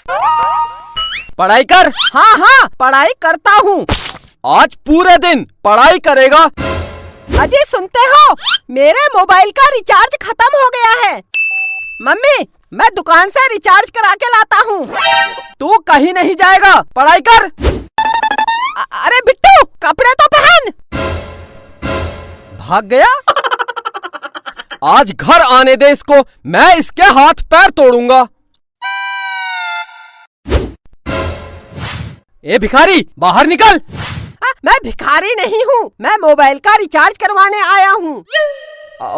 पढ़ाई कर। हाँ हाँ पढ़ाई करता हूँ। आज पूरे दिन पढ़ाई करेगा। अजी सुनते हो, मेरे मोबाइल का रिचार्ज खत्म हो गया है। मम्मी मैं दुकान से रिचार्ज करा के लाता हूँ। तू कहीं नहीं जाएगा, पढ़ाई कर। अरे बिट्टू कपड़े तो पहन। भाग गया। आज घर आने दे इसको, मैं इसके हाथ पैर तोड़ूंगा। ए भिखारी बाहर निकल। मैं भिखारी नहीं हूँ, मैं मोबाइल का रिचार्ज करवाने आया हूँ।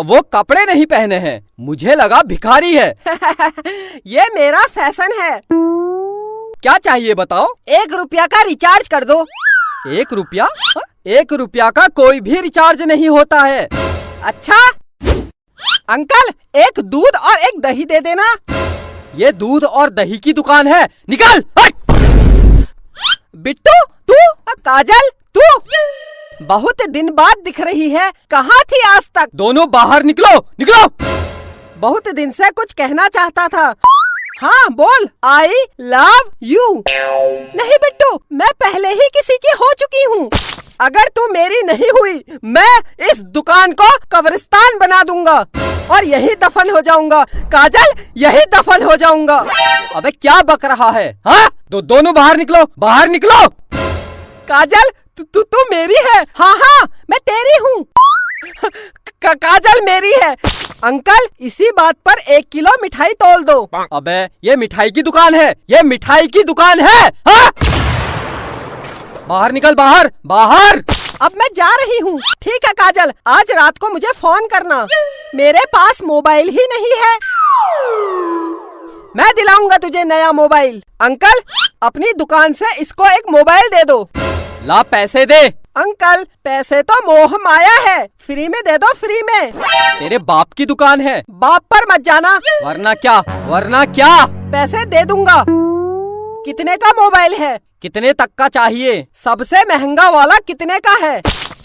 वो कपड़े नहीं पहने हैं, मुझे लगा भिखारी है। ये मेरा फैशन है। क्या चाहिए बताओ। 1 रुपया का रिचार्ज कर दो। 1 रुपया? 1 रुपया का कोई भी रिचार्ज नहीं होता है। अच्छा अंकल, एक दूध और एक दही दे देना। ये दूध और दही की दुकान है, निकल। बिट्टू तू, काजल तू, बहुत दिन बाद दिख रही है, कहाँ थी आज तक? दोनों बाहर निकलो, निकलो। बहुत दिन से कुछ कहना चाहता था। हाँ बोल। आई लव यू। नहीं बिट्टू, मैं पहले ही किसी की हो चुकी हूँ। अगर तू मेरी नहीं हुई, मैं इस दुकान को कब्रिस्तान बना दूंगा और यही दफन हो जाऊंगा। काजल यही दफन हो जाऊंगा। अबे क्या बक रहा है? हाँ दोनों बाहर निकलो, बाहर निकलो। काजल तू मेरी है। हाँ हाँ मैं तेरी हूँ। काजल मेरी है। अंकल इसी बात पर 1 किलो मिठाई तोल दो। अबे ये मिठाई की दुकान है, ये मिठाई की दुकान है। हाँ? बाहर निकल, बाहर बाहर। अब मैं जा रही हूँ। ठीक है काजल, आज रात को मुझे फोन करना। मेरे पास मोबाइल ही नहीं है। मैं दिलाऊंगा तुझे नया मोबाइल। अंकल अपनी दुकान से इसको एक मोबाइल दे दो। ला पैसे दे। अंकल पैसे तो मोह माया है, फ्री में दे दो, फ्री में। तेरे बाप की दुकान है, बाप पर मत जाना। वरना क्या, वरना क्या। पैसे दे दूंगा। कितने का मोबाइल है? कितने तक का चाहिए? सबसे महंगा वाला कितने का है?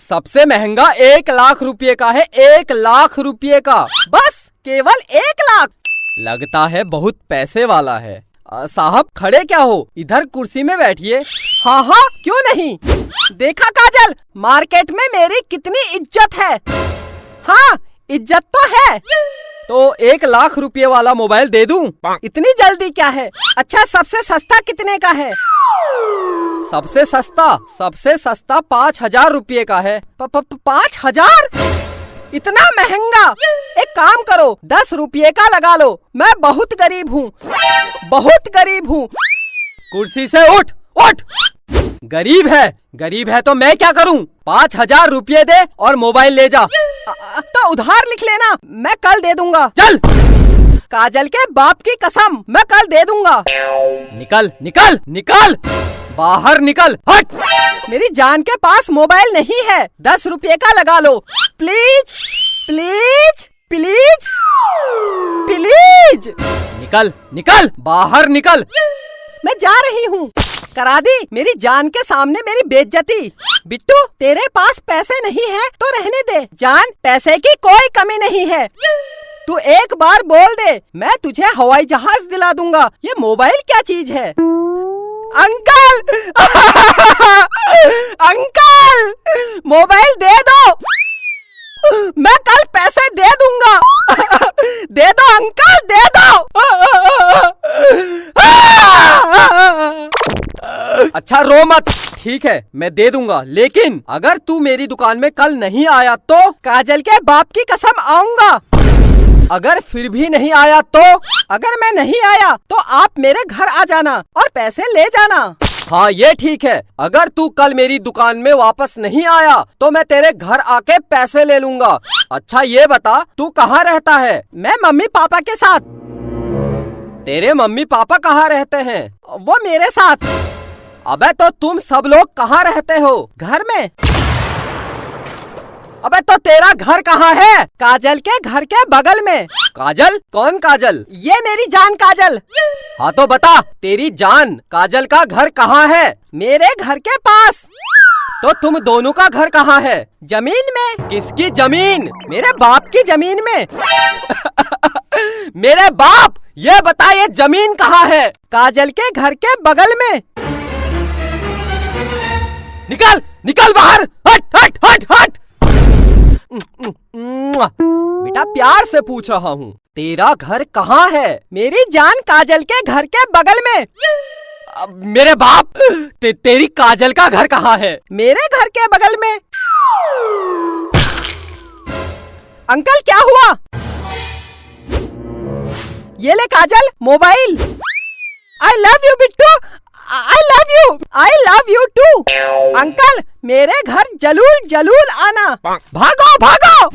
सबसे महंगा 1 लाख रुपए का है, 1 लाख रुपए का। बस केवल 1 लाख? लगता है बहुत पैसे वाला है। साहब खड़े क्या हो, इधर कुर्सी में बैठिए। हाँ हाँ क्यों नहीं। देखा काजल, मार्केट में मेरी कितनी इज्जत है। हाँ इज्जत तो है। तो 1 लाख रुपए वाला मोबाइल दे दूं? इतनी जल्दी क्या है? अच्छा सबसे सस्ता कितने का है? सबसे सस्ता 5,000 रुपए का है। 5,000? इतना महंगा? एक काम करो 10 रुपये का लगा लो। मैं बहुत गरीब हूँ, बहुत गरीब हूँ। कुर्सी से उठ, उठ। गरीब है तो मैं क्या करूँ? 5,000 रुपये दे और मोबाइल ले जा। तो उधार लिख लेना, मैं कल दे दूंगा। चल। काजल के बाप की कसम, मैं कल दे दूंगा। निकल निकल निकल, बाहर निकल, हट। मेरी जान के पास मोबाइल नहीं है, 10 रुपये का लगा लो। Please please please please. निकल निकल, बाहर निकल। मैं जा रही हूँ। करा दी मेरी जान के सामने मेरी बेइज्जती। बिट्टू तेरे पास पैसे नहीं है तो रहने दे। जान पैसे की कोई कमी नहीं है। तू एक बार बोल दे, मैं तुझे हवाई जहाज दिला दूंगा। ये मोबाइल क्या चीज है? अंकल अंकल मोबाइल दे दो, मैं कल पैसे दे दूंगा। दे दो अंकल, दे दो। अच्छा रो मत, ठीक है मैं दे दूंगा, लेकिन अगर तू मेरी दुकान में कल नहीं आया तो? काजल के बाप की कसम आऊंगा। अगर फिर भी नहीं आया तो? अगर मैं नहीं आया तो आप मेरे घर आ जाना और पैसे ले जाना। हाँ ये ठीक है। अगर तू कल मेरी दुकान में वापस नहीं आया तो मैं तेरे घर आके पैसे ले लूंगा। अच्छा ये बता तू कहाँ रहता है? मैं मम्मी पापा के साथ। तेरे मम्मी पापा कहाँ रहते हैं? वो मेरे साथ। अबे तो तुम सब लोग कहाँ रहते हो? घर में। अबे तो तेरा घर कहाँ है? काजल के घर के बगल में। काजल? कौन काजल? ये मेरी जान काजल। हाँ तो बता, तेरी जान काजल का घर कहाँ है? मेरे घर के पास। तो तुम दोनों का घर कहाँ है? जमीन में। किसकी जमीन? मेरे बाप की जमीन में। मेरे बाप? ये बता ये जमीन कहाँ है? काजल के घर के बगल में। निकल निकल बाहर, हट हट हट हट। बेटा प्यार से पूछ रहा हूँ, तेरा घर कहाँ है? मेरी जान काजल के घर के बगल में। मेरे बाप, तेरी काजल का घर कहाँ है? मेरे घर के बगल में। अंकल क्या हुआ? ये ले Kajal, mobile. I love you Bittu, I love you, I love you too. Uncle मेरे घर जलूल जलूल आना। भागो भागो।